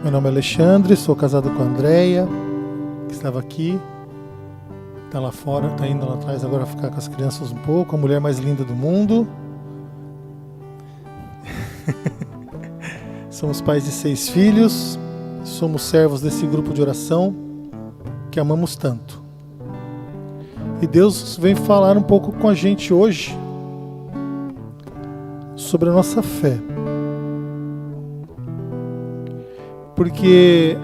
Meu nome é Alexandre, sou casado com a Andréia, que estava aqui, está lá fora, está indo lá atrás agora ficar com as crianças um pouco, a mulher mais linda do mundo. Somos pais de 6 filhos, somos servos desse grupo de oração que amamos tanto. E Deus vem falar um pouco com a gente hoje sobre a nossa fé. Porque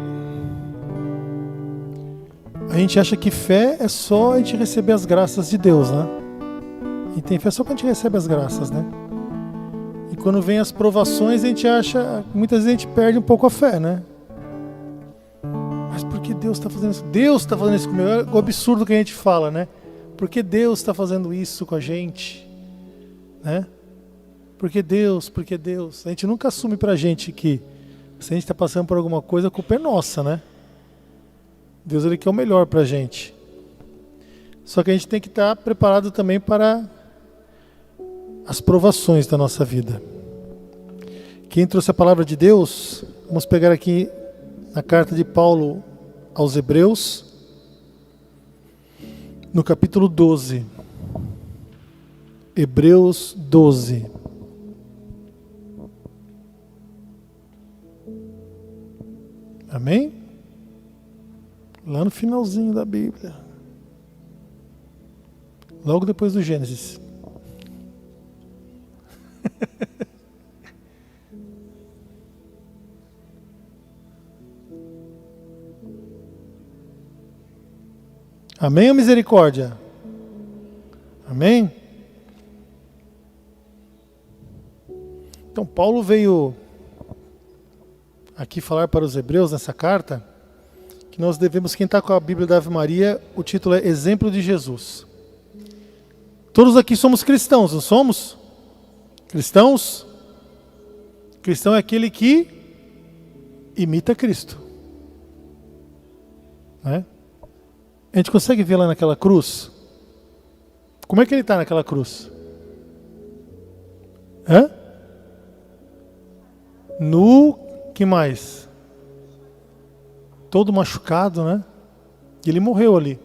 a gente acha que fé é só a gente receber as graças de Deus, né? E tem fé só quando a gente recebe as graças, né? E quando vem as provações, a gente acha, muitas vezes a gente perde um pouco a fé, né? Mas por que Deus está fazendo isso? Deus está fazendo isso comigo. É o absurdo que a gente fala, né? Por que Deus está fazendo isso com a gente? Né? Por que Deus? Por que Deus? A gente nunca assume pra gente que se a gente está passando por alguma coisa, a culpa é nossa, né? Deus, ele quer o melhor pra gente. Só que a gente tem que estar preparado também para as provações da nossa vida. Quem trouxe a palavra de Deus, vamos pegar aqui na carta de Paulo aos Hebreus, no capítulo 12. Hebreus 12. Amém? Lá no finalzinho da Bíblia. Logo depois do Gênesis. Amém ou misericórdia? Amém? Então Paulo veio aqui falar para os hebreus nessa carta que nós devemos, quem está com a Bíblia da Ave Maria, o título é Exemplo de Jesus. Todos aqui somos cristãos, não somos? Cristãos? Cristão é aquele que imita Cristo. Né? A gente consegue ver lá naquela cruz? Como é que ele está naquela cruz? Hã? Nu, que mais? Todo machucado, né? E ele morreu ali.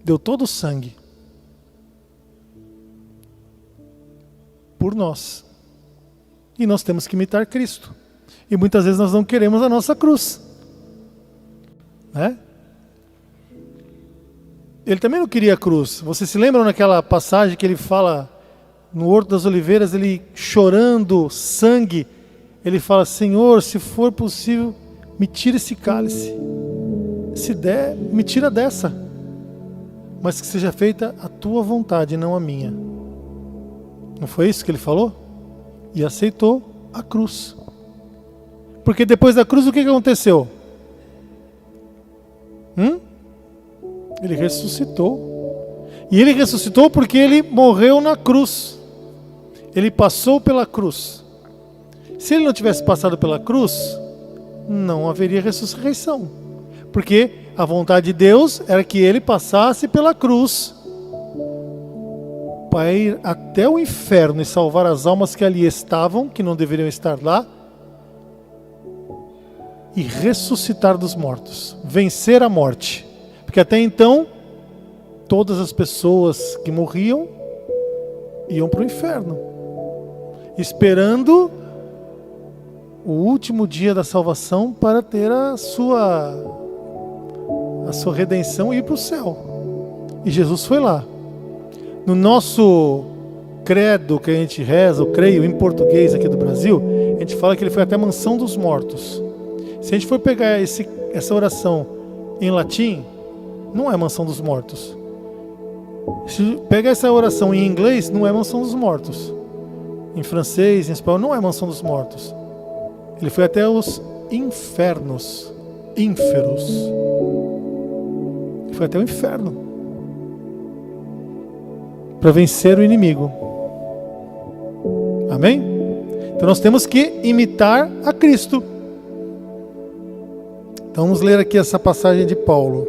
Deu todo o sangue. Por nós. E nós temos que imitar Cristo. E muitas vezes nós não queremos a nossa cruz. Né? Ele também não queria a cruz. Vocês se lembram naquela passagem que ele fala no Horto das Oliveiras, ele chorando sangue, ele fala: Senhor, se for possível, me tira esse cálice. Se der, me tira dessa. Mas que seja feita a tua vontade, não a minha. Não foi isso que ele falou? E aceitou a cruz. Porque depois da cruz, o que aconteceu? Ele ressuscitou. E ele ressuscitou porque ele morreu na cruz. Ele passou pela cruz. Se ele não tivesse passado pela cruz, não haveria ressurreição. Porque a vontade de Deus era que ele passasse pela cruz para ir até o inferno e salvar as almas que ali estavam, que não deveriam estar lá, e ressuscitar dos mortos, vencer a morte. Porque até então, todas as pessoas que morriam iam para o inferno, esperando o último dia da salvação para ter a sua redenção e ir para o céu. E Jesus foi lá. No nosso credo que a gente reza, eu creio em português aqui do Brasil, a gente fala que ele foi até a mansão dos mortos. Se a gente for pegar essa oração em latim, não é mansão dos mortos. Se pegar essa oração em inglês, não é mansão dos mortos. Em francês, em espanhol, não é mansão dos mortos. Ele foi até os infernos, ínferos. Ele foi até o inferno para vencer o inimigo. Amém? Então nós temos que imitar a Cristo. Então vamos ler aqui essa passagem de Paulo.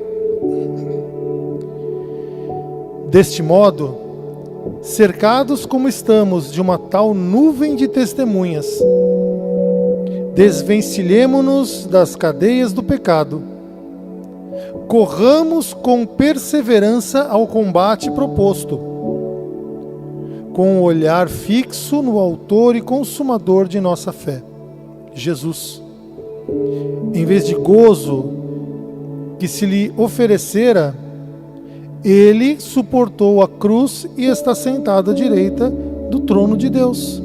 Deste modo, cercados como estamos de uma tal nuvem de testemunhas, Desvencilhemo-nos das cadeias do pecado. Corramos com perseverança ao combate proposto, com o olhar fixo no autor e consumador de nossa fé, Jesus. Em vez de gozo que se lhe oferecera, ele suportou a cruz e está sentado à direita do trono de Deus.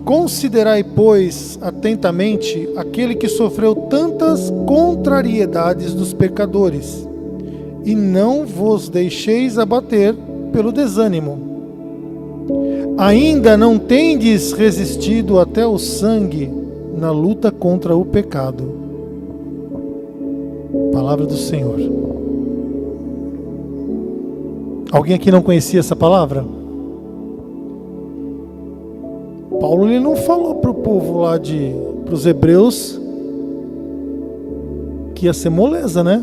Considerai, pois, atentamente aquele que sofreu tantas contrariedades dos pecadores, e não vos deixeis abater pelo desânimo. Ainda não tendes resistido até o sangue na luta contra o pecado. Palavra do Senhor. Alguém aqui não conhecia essa palavra? Paulo ele não falou para o povo lá para os hebreus que ia ser moleza, né?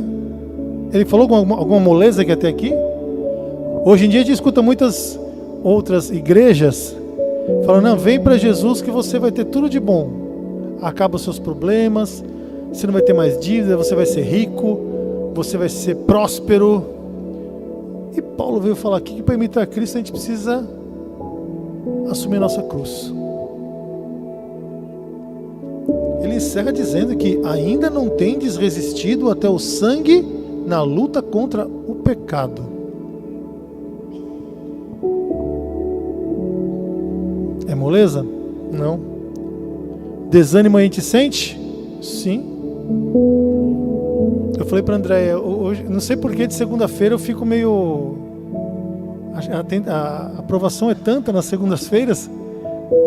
Ele falou alguma moleza que até aqui? Hoje em dia a gente escuta muitas outras igrejas falando, não, vem para Jesus que você vai ter tudo de bom. Acaba os seus problemas, você não vai ter mais dívida, você vai ser rico, você vai ser próspero. E Paulo veio falar aqui que para imitar Cristo a gente precisa assumir a nossa cruz. Ele encerra dizendo que ainda não tendes resistido até o sangue na luta contra o pecado. É moleza? Não. Desânimo a gente sente? Sim. Eu falei para Andréia, hoje, não sei porquê, de segunda-feira eu fico meio... A aprovação é tanta nas segundas-feiras,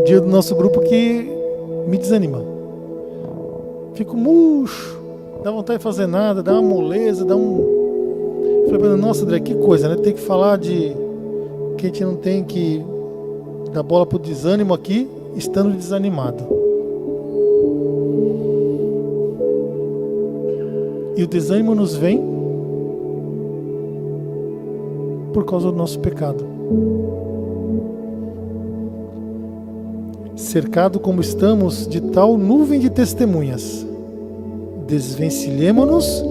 dia do nosso grupo, que me desanima. Fico murcho, dá vontade de fazer nada, dá uma moleza, dá um... Eu falei para ela, nossa, André, que coisa, né? Tem que falar de que a gente não tem que dar bola pro desânimo aqui, estando desanimado. E o desânimo nos vem por causa do nosso pecado. Cercado como estamos de tal nuvem de testemunhas, desvencilhemo-nos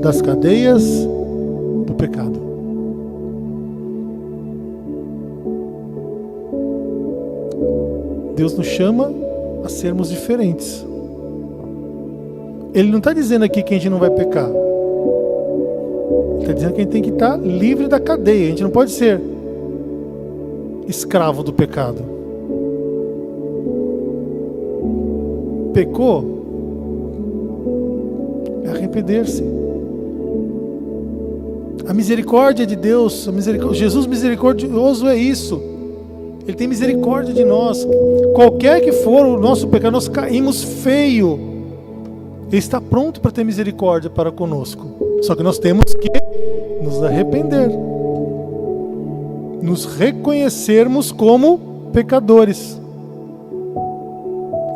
das cadeias do pecado. Deus nos chama a sermos diferentes. Ele não está dizendo aqui que a gente não vai pecar. Ele está dizendo que a gente tem que estar livre da cadeia. A gente não pode ser escravo do pecado. Pecou? É arrepender-se. A misericórdia de Deus, Jesus misericordioso é isso. Ele tem misericórdia de nós. Qualquer que for o nosso pecado, nós caímos feio. Ele está pronto para ter misericórdia para conosco. Só que nós temos que nos arrepender. Nos reconhecermos como pecadores.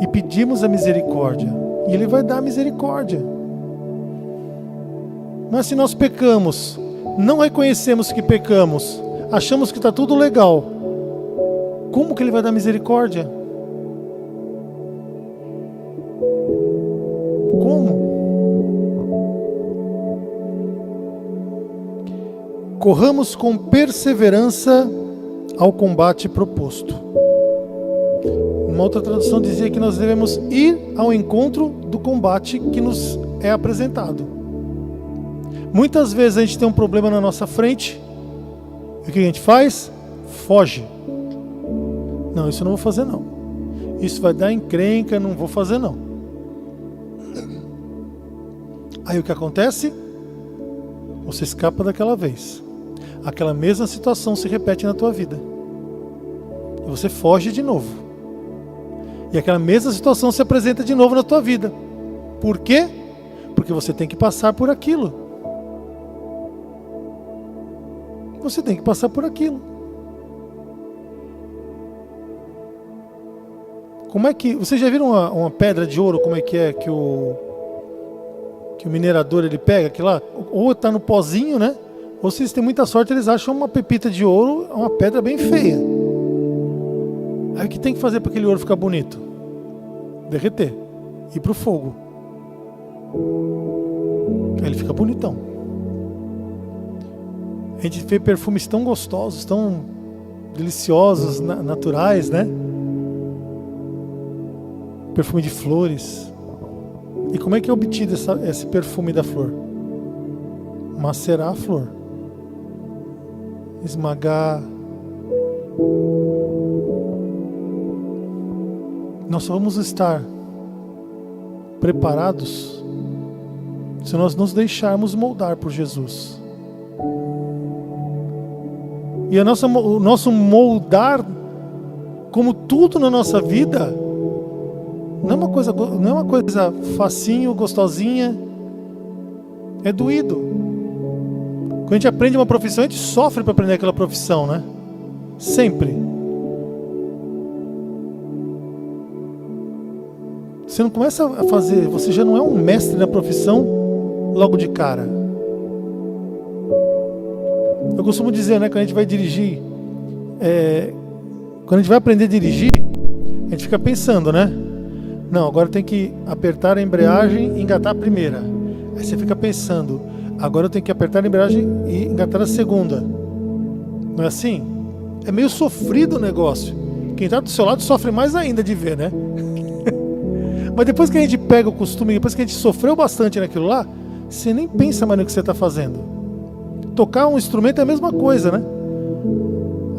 E pedimos a misericórdia. E Ele vai dar a misericórdia. Mas se nós pecamos, não reconhecemos que pecamos, achamos que está tudo legal, como que Ele vai dar misericórdia? Como? Corramos com perseverança ao combate proposto. Uma outra tradução dizia que nós devemos ir ao encontro do combate que nos é apresentado. Muitas vezes a gente tem um problema na nossa frente, e o que a gente faz? Foge. Não, isso eu não vou fazer não. Isso vai dar encrenca, não vou fazer não. Aí o que acontece? Você escapa daquela vez. Aquela mesma situação se repete na tua vida. E você foge de novo. E aquela mesma situação se apresenta de novo na tua vida. Por quê? Porque você tem que passar por aquilo. Você tem que passar por aquilo. Como é que... Vocês já viram uma pedra de ouro? Como é que o minerador ele pega aquilo lá? Ou está no pozinho, né? Ou se eles têm muita sorte, eles acham uma pepita de ouro, uma pedra bem feia. Aí o que tem que fazer para aquele ouro ficar bonito? derreter, ir pro fogo. Aí ele fica bonitão. A gente vê perfumes tão gostosos, tão deliciosos, naturais, né? Perfume de flores. E como é que é obtido esse perfume da flor? Macerar a flor, esmagar. Nós só vamos estar preparados se nós nos deixarmos moldar por Jesus. E o nosso moldar, como tudo na nossa vida, não é uma coisa facinho, gostosinha, é doído. Quando a gente aprende uma profissão, a gente sofre para aprender aquela profissão, né? Sempre. Você não começa a fazer, você já não é um mestre na profissão logo de cara. Eu costumo dizer, né, quando a gente vai dirigir, quando a gente vai aprender a dirigir, a gente fica pensando, né? Não, agora tem que apertar a embreagem e engatar a primeira. Aí você fica pensando, agora eu tenho que apertar a embreagem e engatar a segunda. Não é assim? É meio sofrido o negócio. Quem está do seu lado sofre mais ainda de ver, né? Mas depois que a gente pega o costume, depois que a gente sofreu bastante naquilo lá, você nem pensa mais no que você está fazendo. Tocar um instrumento é a mesma coisa, né?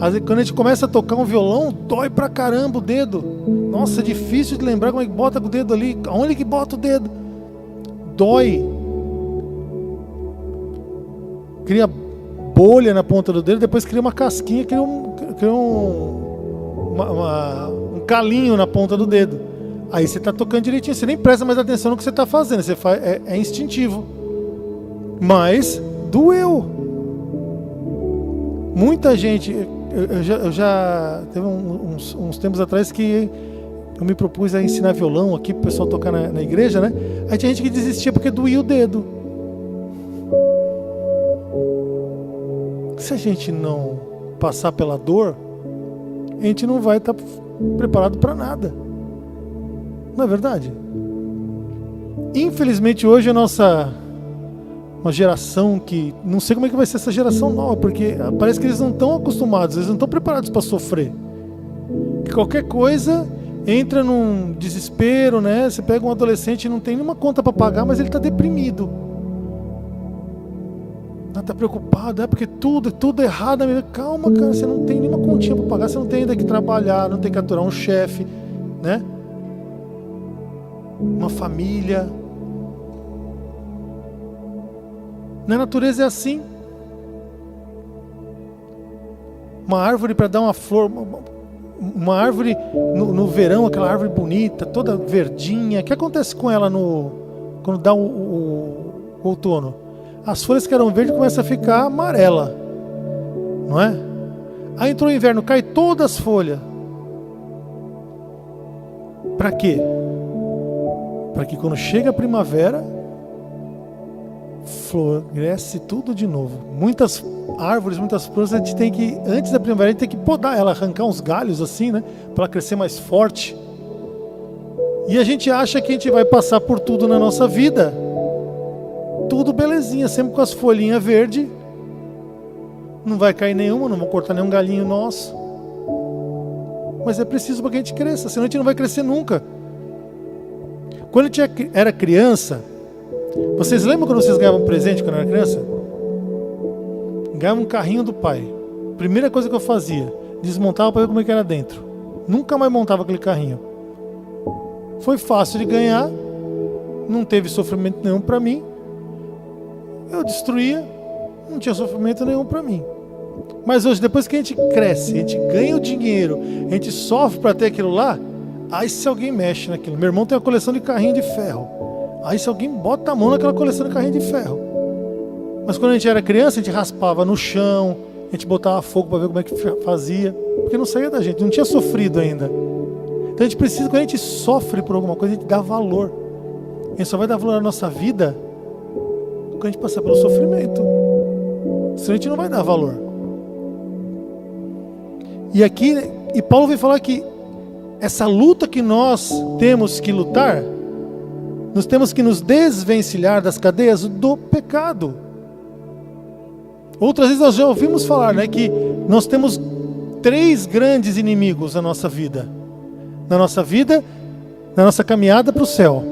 Às vezes, quando a gente começa a tocar um violão, dói pra caramba o dedo. Nossa, é difícil de lembrar como é que bota o dedo ali. Aonde que bota o dedo? Dói. Cria bolha na ponta do dedo, depois cria uma casquinha, cria um calinho na ponta do dedo. Aí você está tocando direitinho, você nem presta mais atenção no que você está fazendo, você faz, é instintivo. Mas doeu. Muita gente, eu já teve uns tempos atrás que eu me propus a ensinar violão aqui para o pessoal tocar na igreja, né? Aí tinha gente que desistia porque doía o dedo. Se a gente não passar pela dor, a gente não vai estar preparado para nada. Não é verdade? Infelizmente hoje uma geração que, não sei como é que vai ser essa geração nova, porque parece que eles não estão acostumados, eles não estão preparados para sofrer. Que qualquer coisa entra num desespero, né? Você pega um adolescente e não tem nenhuma conta para pagar, mas ele está deprimido. Está preocupado, porque tudo errado. Calma, cara, você não tem nenhuma continha para pagar, você não tem ainda que trabalhar, não tem que aturar um chefe, né? Uma família. Na natureza é assim. Uma árvore para dar uma flor, uma árvore no verão, aquela árvore bonita, toda verdinha. O que acontece com ela quando dá o outono? As folhas que eram verdes começam a ficar amarela, não é? Aí entrou o inverno, cai todas as folhas. Para quê? Para que quando chega a primavera, floresce tudo de novo. Muitas árvores, muitas flores, a gente tem que, antes da primavera, a gente tem que podar ela, arrancar uns galhos assim, né? Para ela crescer mais forte. E a gente acha que a gente vai passar por tudo na nossa vida. Tudo belezinha, sempre com as folhinhas verdes. Não vai cair nenhuma, não vão cortar nenhum galinho nosso. Mas é preciso para que a gente cresça, senão a gente não vai crescer nunca. Quando a gente era criança, vocês lembram quando vocês ganhavam presente quando era criança? Ganhava um carrinho do pai. Primeira coisa que eu fazia, desmontava para ver como é que era dentro. Nunca mais montava aquele carrinho. Foi fácil de ganhar, não teve sofrimento nenhum para mim. Eu destruía, não tinha sofrimento nenhum para mim. Mas hoje, depois que a gente cresce, a gente ganha o dinheiro, a gente sofre para ter aquilo lá, aí se alguém mexe naquilo. Meu irmão tem uma coleção de carrinho de ferro. Aí se alguém bota a mão naquela coleção de carrinho de ferro. Mas quando a gente era criança, a gente raspava no chão, a gente botava fogo para ver como é que fazia, porque não saía da gente, não tinha sofrido ainda. Então a gente precisa, quando a gente sofre por alguma coisa, a gente dá valor. A gente só vai dar valor à nossa vida quando a gente passar pelo sofrimento. Senão a gente não vai dar valor. E Paulo vem falar que essa luta que nós temos que lutar, nós temos que nos desvencilhar das cadeias do pecado. Outras vezes nós já ouvimos falar, né, que nós temos 3 grandes inimigos na nossa vida, na nossa caminhada para o céu: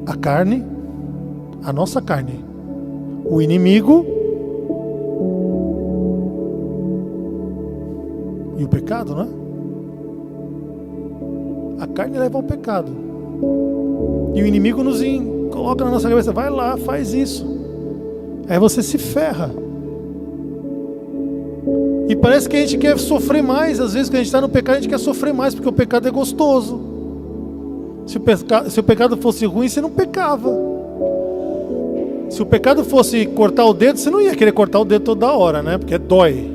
a carne, a nossa carne, o inimigo e o pecado, né? A carne leva ao pecado e o inimigo nos coloca na nossa cabeça: vai lá, faz isso. Aí você se ferra. E parece que a gente quer sofrer mais. Às vezes, quando a gente está no pecado, a gente quer sofrer mais, porque o pecado é gostoso. Se o pecado fosse ruim, você não pecava. Se o pecado fosse cortar o dedo, você não ia querer cortar o dedo toda hora, né? Porque dói.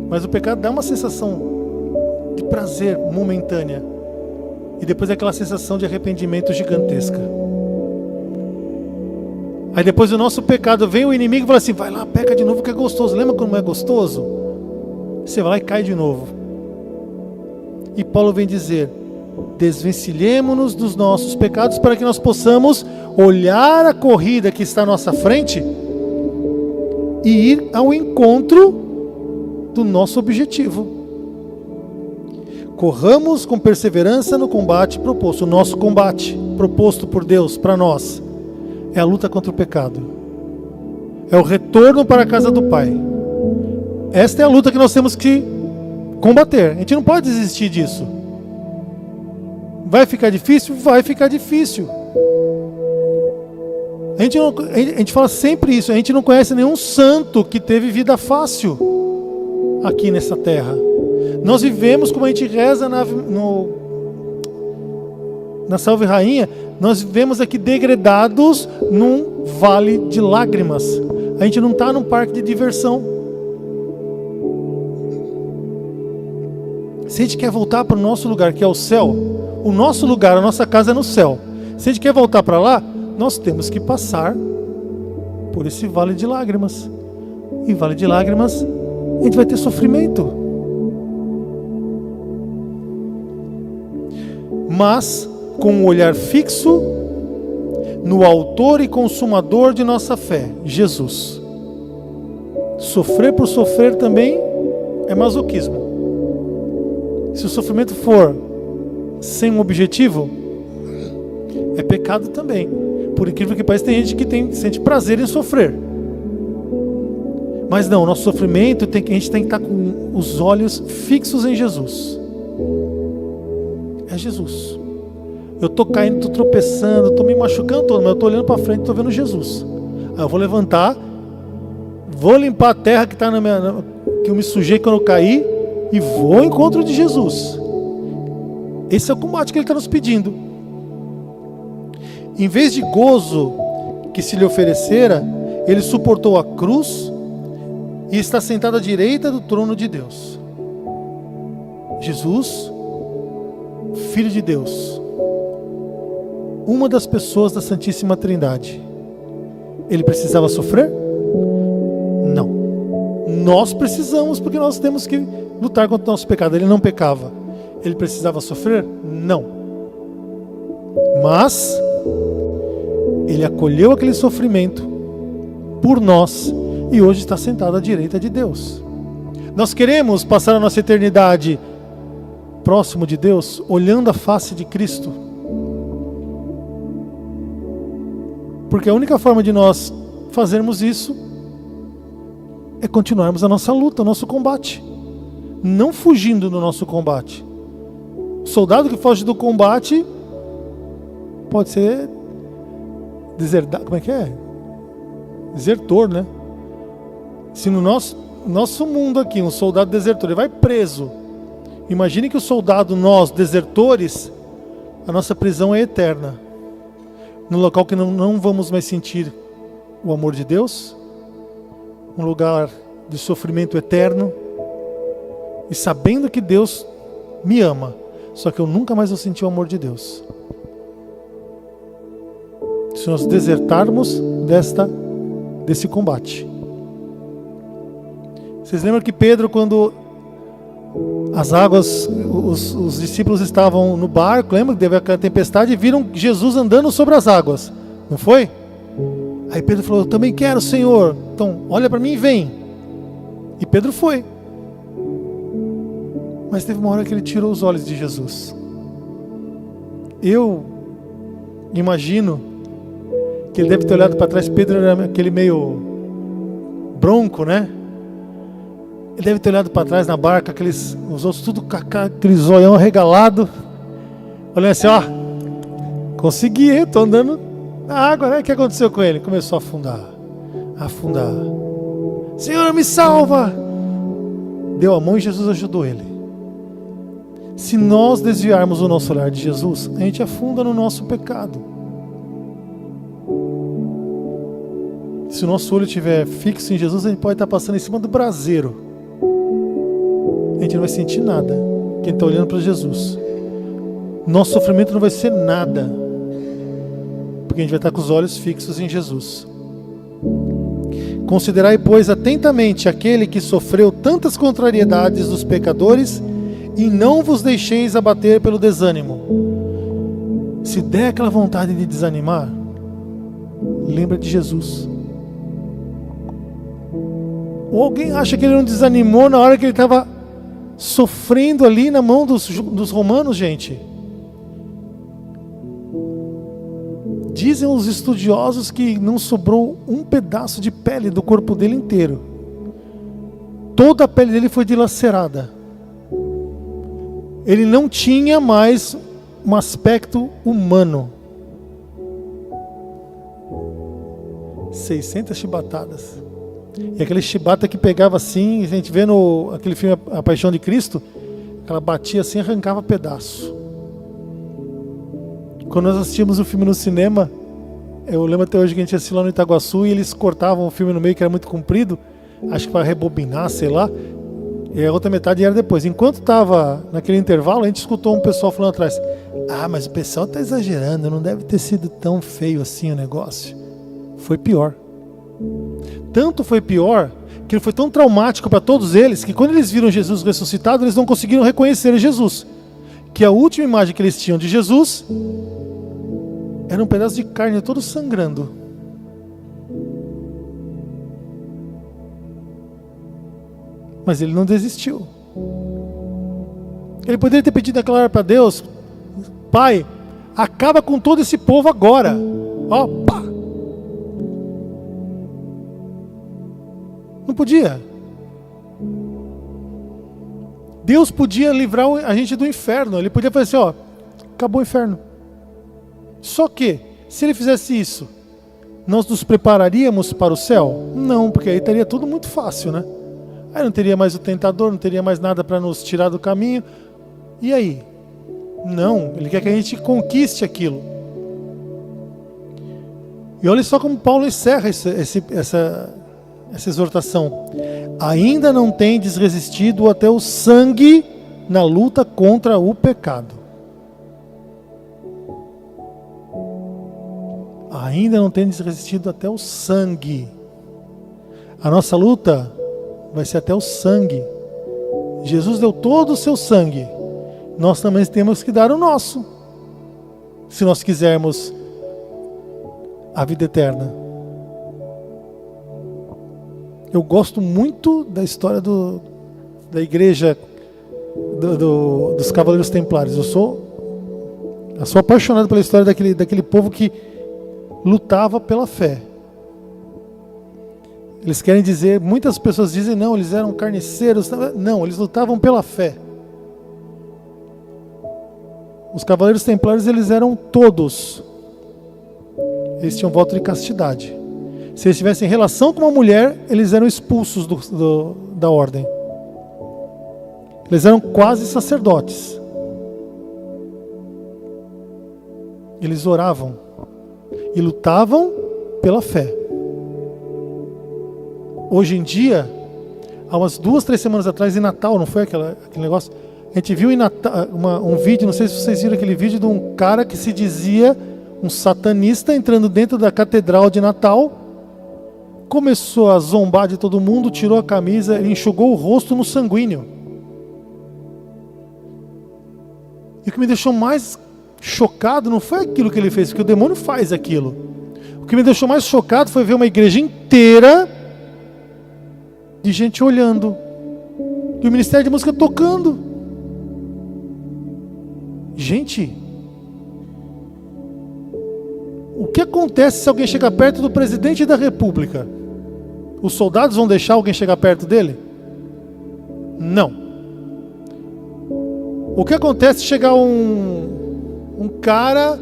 Mas o pecado dá uma sensação de prazer momentânea. E depois é aquela sensação de arrependimento gigantesca. Aí depois do nosso pecado vem o inimigo e fala assim: vai lá, peca de novo que é gostoso. Lembra quando não é gostoso? Você vai lá e cai de novo. E Paulo vem dizer: desvencilhemo-nos dos nossos pecados para que nós possamos olhar a corrida que está à nossa frente e ir ao encontro do nosso objetivo. Corramos com perseverança no combate proposto. O nosso combate proposto por Deus para nós é a luta contra o pecado. É o retorno para a casa do Pai. Esta é a luta que nós temos que combater. A gente não pode desistir disso. Vai ficar difícil? Vai ficar difícil. A gente fala sempre isso. A gente não conhece nenhum santo que teve vida fácil aqui nessa terra. Nós vivemos, como a gente reza na Salve Rainha, nós vivemos aqui degredados num vale de lágrimas. A gente não está num parque de diversão. Se a gente quer voltar para o nosso lugar, que é o céu, o nosso lugar, a nossa casa é no céu. Se a gente quer voltar para lá, nós temos que passar por esse vale de lágrimas. E vale de lágrimas, a gente vai ter sofrimento. Mas com um olhar fixo no autor e consumador de nossa fé, Jesus. Sofrer por sofrer também é masoquismo. Se o sofrimento for sem um objetivo, é pecado também. Por incrível que pareça, tem gente que sente prazer em sofrer. Mas não, o nosso sofrimento a gente tem que estar com os olhos fixos em Jesus. É Jesus. Eu estou caindo, estou tropeçando, estou me machucando todo, mas eu estou olhando para frente e estou vendo Jesus. Aí eu vou levantar, vou limpar a terra que eu me sujei quando eu caí e vou ao encontro de Jesus. Esse é o combate que Ele está nos pedindo. Em vez de gozo que se lhe oferecera, Ele suportou a cruz e está sentado à direita do trono de Deus. Jesus, Filho de Deus, uma das pessoas da Santíssima Trindade, Ele precisava sofrer? Não. Nós precisamos, porque nós temos que lutar contra o nosso pecado. Ele não pecava. Ele precisava sofrer? Não. Mas Ele acolheu aquele sofrimento por nós e hoje está sentado à direita de Deus. Nós queremos passar a nossa eternidade próximo de Deus, olhando a face de Cristo. Porque a única forma de nós fazermos isso é continuarmos a nossa luta, o nosso combate. Não fugindo do nosso combate. O soldado que foge do combate pode ser deserdado. Como é que é? Desertor, né? Se no nosso mundo aqui, um soldado desertor, ele vai preso. Imagine que o soldado, nós, desertores, a nossa prisão é eterna. No local que não vamos mais sentir o amor de Deus, um lugar de sofrimento eterno, e sabendo que Deus me ama, só que eu nunca mais vou sentir o amor de Deus. Se nós desertarmos desse combate. Se Vocês lembram que Pedro, quando as águas, os discípulos estavam no barco, lembra que teve aquela tempestade e viram Jesus andando sobre as águas, não foi? Aí Pedro falou: eu também quero, Senhor, então olha para mim e vem. E Pedro foi. Mas teve uma hora que ele tirou os olhos de Jesus. Eu imagino que ele deve ter olhado para trás. Pedro era aquele meio bronco, né? Ele deve ter olhado para trás na barca, os outros tudo com aquele zoião arregalado, olhando assim: ó, consegui, estou andando na água, né? O que aconteceu com ele? Começou a afundar. Senhor, me salva! Deu a mão e Jesus ajudou ele. Se nós desviarmos o nosso olhar de Jesus, a gente afunda no nosso pecado. Se o nosso olho estiver fixo em Jesus, a gente pode estar passando em cima do braseiro. A gente não vai sentir nada. Quem está olhando para Jesus, nosso sofrimento não vai ser nada, porque a gente vai estar com os olhos fixos em Jesus. Considerai, pois, atentamente aquele que sofreu tantas contrariedades dos pecadores, e não vos deixeis abater pelo desânimo. Se der aquela vontade de desanimar, lembra de Jesus. Ou alguém acha que ele não desanimou na hora que ele estava sofrendo ali na mão dos romanos, gente? Dizem os estudiosos que não sobrou um pedaço de pele do corpo dele inteiro. Toda a pele dele foi dilacerada. Ele não tinha mais um aspecto humano. 600 chibatadas. E aquele chibata que pegava assim, a gente vê aquele filme A Paixão de Cristo, ela batia assim e arrancava pedaço. Quando nós assistimos o filme no cinema, eu lembro até hoje que a gente assistiu lá no Itaguaçu e eles cortavam o filme no meio, que era muito comprido, acho que para rebobinar, sei lá, e a outra metade era depois. Enquanto estava naquele intervalo, a gente escutou um pessoal falando atrás: ah, mas o pessoal está exagerando, não deve ter sido tão feio assim o negócio. Foi pior. Tanto foi pior, que foi tão traumático para todos eles, que quando eles viram Jesus ressuscitado, eles não conseguiram reconhecer Jesus. Que a última imagem que eles tinham de Jesus era um pedaço de carne todo sangrando. Mas ele não desistiu. Ele poderia ter pedido aquela hora para Deus: Pai, acaba com todo esse povo agora. Ó, pá. Não podia. Deus podia livrar a gente do inferno. Ele podia fazer assim: ó, acabou o inferno. Só que, se ele fizesse isso, nós nos prepararíamos para o céu? Não, porque aí estaria tudo muito fácil, né? Aí não teria mais o tentador, não teria mais nada para nos tirar do caminho. E aí? Não, ele quer que a gente conquiste aquilo. E olha só como Paulo encerra essa exortação. Ainda não tendes resistido até o sangue na luta contra o pecado. Ainda não tendes resistido até o sangue. A nossa luta vai ser até o sangue. Jesus deu todo o seu sangue. Nós também temos que dar o nosso, se nós quisermos a vida eterna. Eu gosto muito da história da igreja dos Cavaleiros Templários. Eu sou apaixonado pela história daquele povo que lutava pela fé. Eles querem dizer, muitas pessoas dizem, não, eles eram carniceiros. Não, eles lutavam pela fé. Os Cavaleiros Templários, eles eram todos. Eles tinham voto de castidade. Se eles tivessem relação com uma mulher, eles eram expulsos da ordem. Eles eram quase sacerdotes. Eles oravam e lutavam pela fé. Hoje em dia, há umas 2-3 semanas atrás, em Natal, não foi aquele negócio? A gente viu em Natal, um vídeo, não sei se vocês viram aquele vídeo de um cara que se dizia um satanista entrando dentro da catedral de Natal começou a zombar de todo mundo, tirou a camisa, ele enxugou o rosto no sanguíneo. E o que me deixou mais chocado não foi aquilo que ele fez, porque o demônio faz aquilo. O que me deixou mais chocado foi ver uma igreja inteira de gente olhando. E o Ministério de Música tocando. Gente, o que acontece se alguém chegar perto do presidente da República? Os soldados vão deixar alguém chegar perto dele? Não. O que acontece se chegar um cara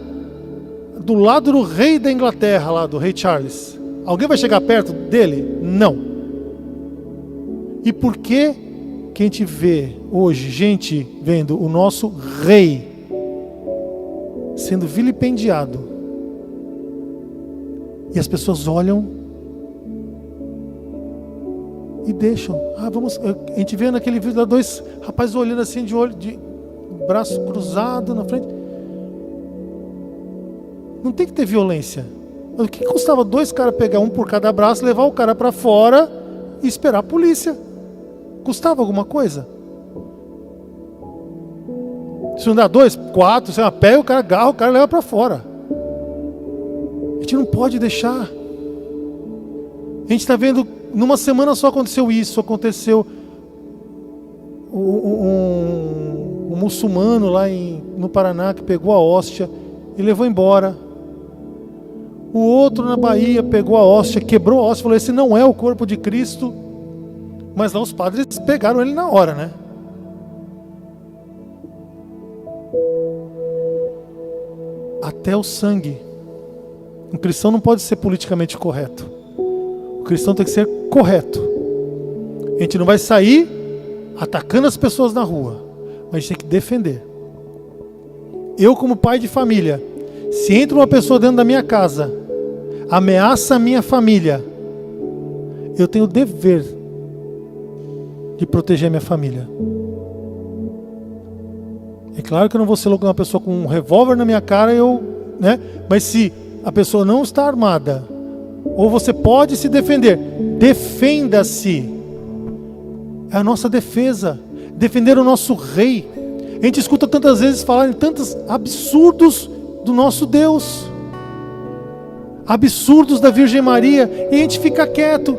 do lado do rei da Inglaterra, lá do rei Charles? Alguém vai chegar perto dele? Não. E por que a gente vê hoje gente vendo o nosso rei sendo vilipendiado? E as pessoas olham e deixam. A gente vê naquele vídeo lá 2 rapazes olhando assim de olho, de braço cruzado na frente. Não tem que ter violência. Mas o que custava 2 caras pegar um por cada braço, levar o cara para fora e esperar a polícia? Custava alguma coisa? Se não dá 2, 4, você pega o cara, agarra o cara e leva para fora. A gente não pode deixar. A gente está vendo, numa semana só aconteceu isso. Aconteceu um muçulmano lá no Paraná que pegou a hóstia e levou embora. O outro na Bahia pegou a hóstia, quebrou a hóstia, falou: esse não é o corpo de Cristo. Mas lá os padres pegaram ele na hora, né? Até o sangue. Um cristão não pode ser politicamente correto. O cristão tem que ser correto. A gente não vai sair atacando as pessoas na rua, mas a gente tem que defender. Eu, como pai de família, se entra uma pessoa dentro da minha casa, ameaça a minha família, eu tenho o dever de proteger a minha família. É claro que eu não vou ser louco uma pessoa com um revólver na minha cara, né? Mas se a pessoa não está armada, ou você pode se defender, defenda-se. É a nossa defesa, defender o nosso rei. A gente escuta tantas vezes falar em tantos absurdos do nosso Deus, absurdos da Virgem Maria, e a gente fica quieto.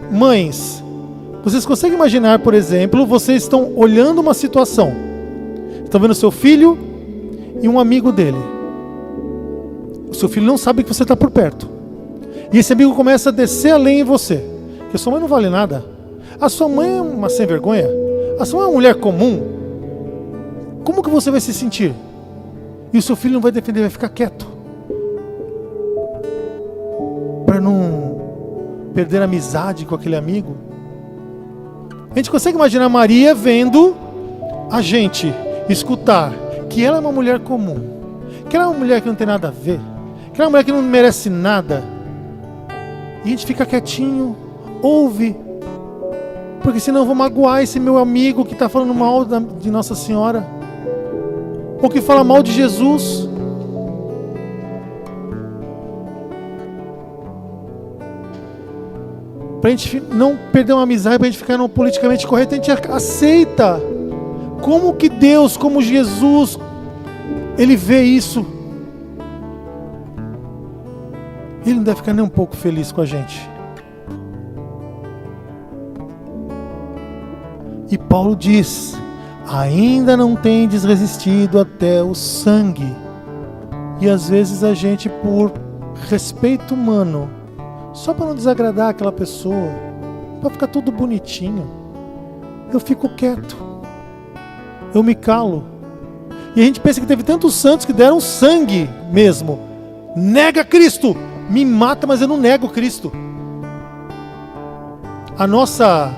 Mães, vocês conseguem imaginar, por exemplo, vocês estão olhando uma situação, estão vendo seu filho e um amigo dele. O seu filho não sabe que você está por perto, e esse amigo começa a descer a lenha em você, que a sua mãe não vale nada, a sua mãe é uma sem vergonha, a sua mãe é uma mulher comum. Como que você vai se sentir? E o seu filho não vai defender, vai ficar quieto, para não perder a amizade com aquele amigo. A gente consegue imaginar Maria vendo a gente, escutar que ela é uma mulher comum, que ela é uma mulher que não tem nada a ver, que ela é uma mulher que não merece nada, e a gente fica quietinho, ouve, porque senão eu vou magoar esse meu amigo que está falando mal de Nossa Senhora, ou que fala mal de Jesus. Para a gente não perder uma amizade, para a gente ficar no politicamente correto, a gente aceita. Como que Deus, como Jesus, Ele vê isso? Ele não deve ficar nem um pouco feliz com a gente. E Paulo diz: ainda não tendes resistido até o sangue. E às vezes a gente, por respeito humano, só para não desagradar aquela pessoa, para ficar tudo bonitinho, eu fico quieto, eu me calo. E a gente pensa que teve tantos santos que deram sangue mesmo. Nega Cristo, me mata, mas eu não nego Cristo. A nossa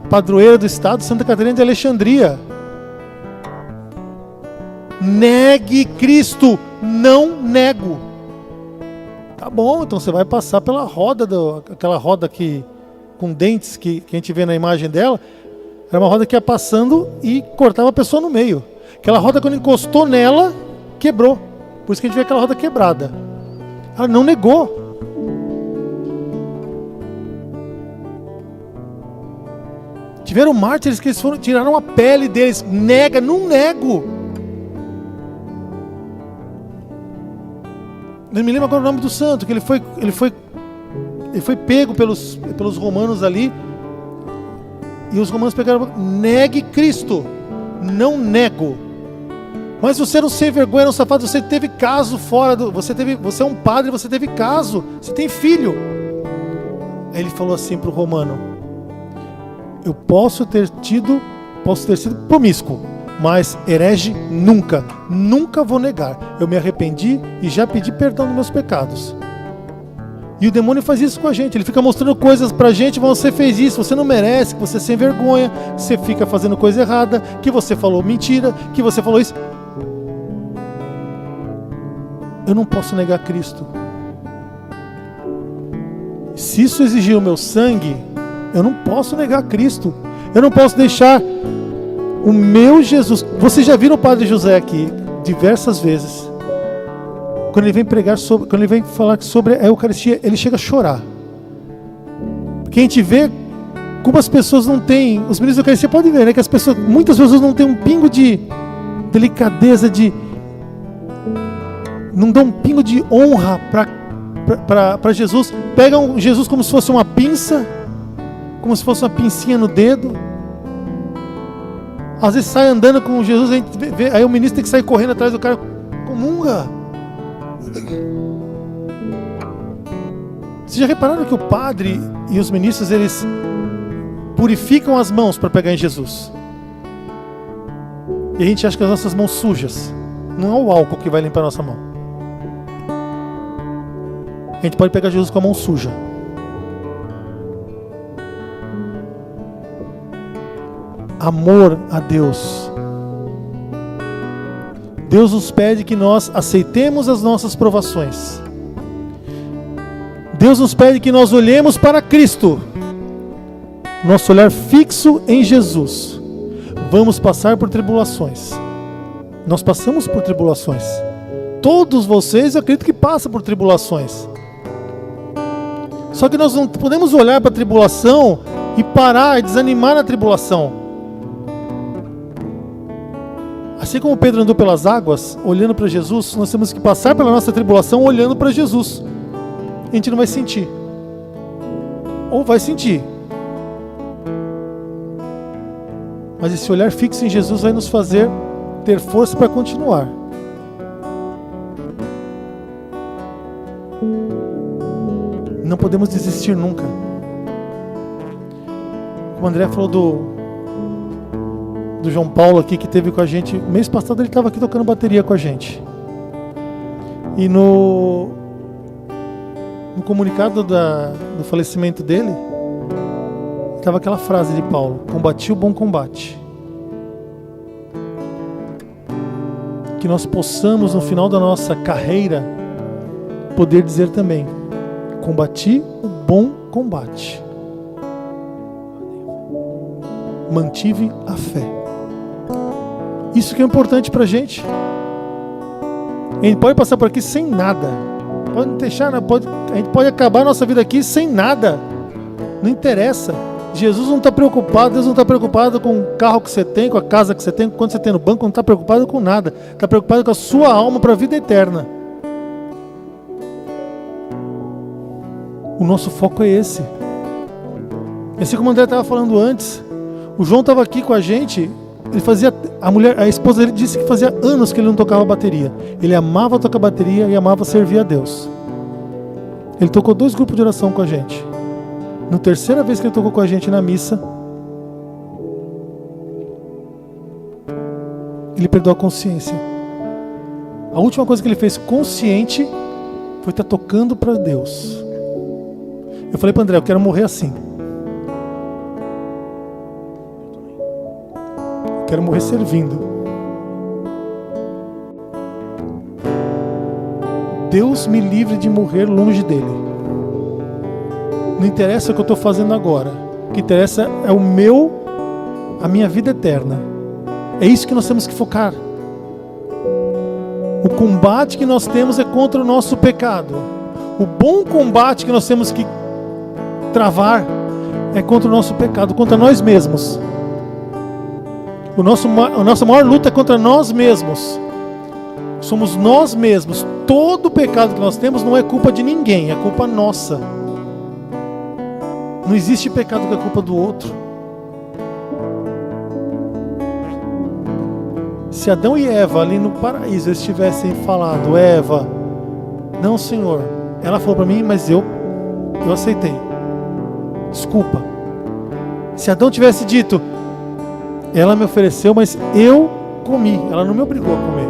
padroeira do estado, Santa Catarina de Alexandria: negue Cristo, não nego. Tá bom, então você vai passar pela roda, aquela roda com dentes que a gente vê na imagem dela. Era uma roda que ia passando e cortava a pessoa no meio. Aquela roda, quando encostou nela, quebrou. Por isso que a gente vê aquela roda quebrada. Ela não negou. Tiveram mártires que eles tiraram a pele deles. Nega, não nego. Não me lembro agora o nome do santo, que ele foi pego pelos romanos ali. E os romanos pegaram: negue Cristo. Não nego. Mas você era um sem vergonha, era um safado, você teve caso fora do... Você é um padre, você teve caso, você tem filho. Aí ele falou assim para o romano: eu posso ter sido promíscuo, mas herege nunca vou negar. Eu me arrependi e já pedi perdão dos meus pecados. E o demônio faz isso com a gente, ele fica mostrando coisas pra gente: você fez isso, você não merece, que você é sem vergonha, você fica fazendo coisa errada, que você falou mentira, que você falou isso. Eu não posso negar Cristo. Se isso exigir o meu sangue, eu não posso negar Cristo. Eu não posso deixar o meu Jesus. Vocês já viram o Padre José aqui diversas vezes. Quando ele vem pregar sobre, quando ele vem falar sobre a Eucaristia, ele chega a chorar. Porque a gente vê como as pessoas não têm, os ministros da Eucaristia podem ver, né, que muitas pessoas não têm um pingo de delicadeza, não dão um pingo de honra para Jesus. Pegam Jesus como se fosse uma pinça, como se fosse uma pincinha no dedo. Às vezes sai andando com Jesus, a gente vê, aí o ministro tem que sair correndo atrás do cara. Comunga. Vocês já repararam que o padre e os ministros, eles purificam as mãos para pegar em Jesus? E a gente acha que as nossas mãos sujas. Não é o álcool que vai limpar a nossa mão. A gente pode pegar Jesus com a mão suja. Amor a Deus. Deus nos pede que nós aceitemos as nossas provações. Deus nos pede que nós olhemos para Cristo. Nosso olhar fixo em Jesus. Vamos passar por tribulações. Nós passamos por tribulações. Todos vocês, eu acredito que passam por tribulações. Só que nós não podemos olhar para a tribulação e parar e desanimar na tribulação. Assim como Pedro andou pelas águas, olhando para Jesus, nós temos que passar pela nossa tribulação olhando para Jesus. A gente não vai sentir. Ou vai sentir. Mas esse olhar fixo em Jesus vai nos fazer ter força para continuar. Não podemos desistir nunca. O André falou do João Paulo aqui, que esteve com a gente. Mês passado ele estava aqui tocando bateria com a gente. E no comunicado do falecimento dele, estava aquela frase de Paulo: combati o bom combate. Que nós possamos, no final da nossa carreira, poder dizer também: combati o bom combate. Mantive a fé. Isso que é importante pra gente. A gente pode passar por aqui sem nada. Pode deixar, a gente pode acabar a nossa vida aqui sem nada. Não interessa. Jesus não está preocupado, Deus não está preocupado com o carro que você tem, com a casa que você tem, com quanto você tem no banco, não está preocupado com nada. Está preocupado com a sua alma para a vida eterna. O nosso foco é esse. Assim como o André estava falando antes, o João estava aqui com a gente. Ele fazia, a esposa dele disse que fazia anos que ele não tocava bateria. Ele amava tocar bateria e amava servir a Deus. Ele tocou 2 grupos de oração com a gente. Na terceira vez que ele tocou com a gente na missa, ele perdeu a consciência. A última coisa que ele fez consciente foi estar tocando para Deus. Eu falei para André: eu quero morrer assim. Quero morrer servindo. Deus me livre de morrer longe dele. Não interessa o que eu estou fazendo agora. O que interessa é a minha vida eterna. É isso que nós temos que focar. O combate que nós temos é contra o nosso pecado. O bom combate que nós temos que travar é contra o nosso pecado, contra nós mesmos. A nossa maior luta é contra nós mesmos. Somos nós mesmos. Todo o pecado que nós temos não é culpa de ninguém, é culpa nossa. Não existe pecado que é culpa do outro. Se Adão e Eva ali no paraíso eles tivessem falado: Eva, não, Senhor, ela falou para mim, mas eu aceitei, desculpa. Se Adão tivesse dito: ela me ofereceu, mas eu comi, ela não me obrigou a comer.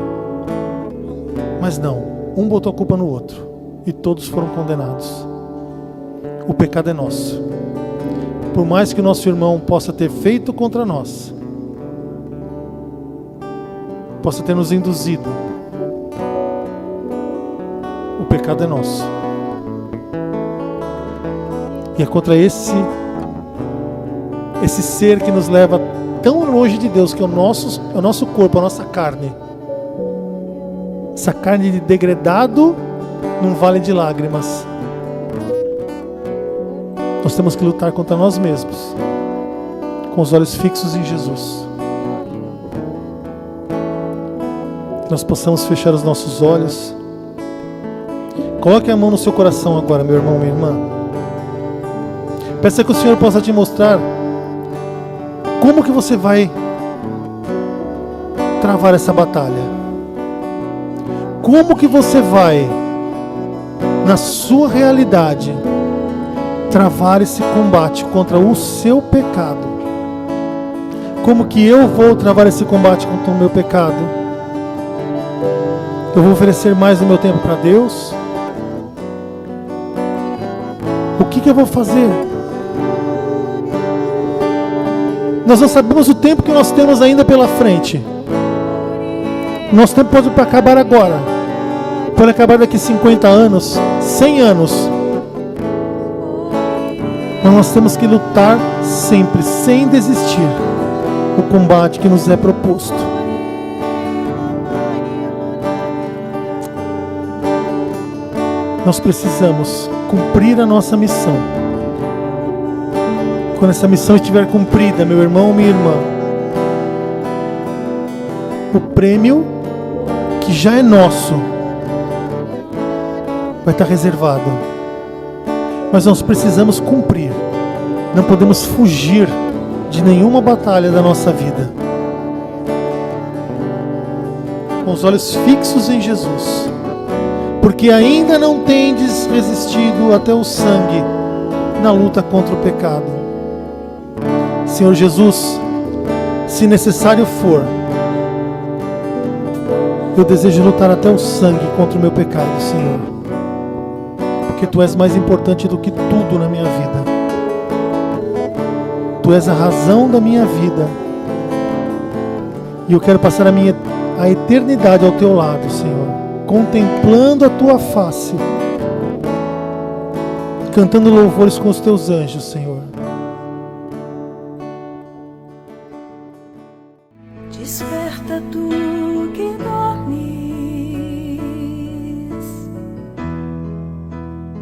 Mas não, um botou a culpa no outro e todos foram condenados. O pecado é nosso. Por mais que o nosso irmão possa ter feito contra nós, possa ter nos induzido, o pecado é nosso. E é contra esse ser que nos leva tão longe de Deus, que é o nosso corpo, a nossa carne. Essa carne de degradado num vale de lágrimas. Nós temos que lutar contra nós mesmos, com os olhos fixos em Jesus. Que nós possamos fechar os nossos olhos. Coloque a mão no seu coração agora, meu irmão, minha irmã. Peça que o Senhor possa te mostrar como que você vai travar essa batalha. Como que você vai, na sua realidade, travar esse combate contra o seu pecado. Como que eu vou travar esse combate contra o meu pecado? Eu vou oferecer mais do meu tempo para Deus? O que eu vou fazer? Nós não sabemos o tempo que nós temos ainda pela frente. Nosso tempo pode acabar agora. Pode acabar daqui 50 anos, 100 anos. Mas nós temos que lutar sempre, sem desistir, o combate que nos é proposto. Nós precisamos cumprir a nossa missão. Quando essa missão estiver cumprida, meu irmão, minha irmã, o prêmio que já é nosso vai estar reservado. Mas nós precisamos cumprir. Não podemos fugir de nenhuma batalha da nossa vida. Com os olhos fixos em Jesus. Porque ainda não tendes resistido até o sangue na luta contra o pecado. Senhor Jesus, se necessário for, eu desejo lutar até o sangue contra o meu pecado, Senhor. Porque Tu és mais importante do que tudo na minha vida. Tu és a razão da minha vida. E eu quero passar a eternidade ao Teu lado, Senhor, contemplando a Tua face, cantando louvores com os Teus anjos, Senhor. Desperta Tu que dormes,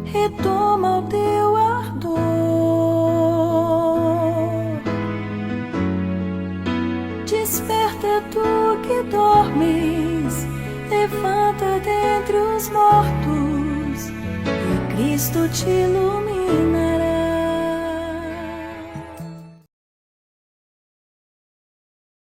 retoma o Teu ardor, desperta Tu que dormes, levanta dentre os mortos, e Cristo te iluminará.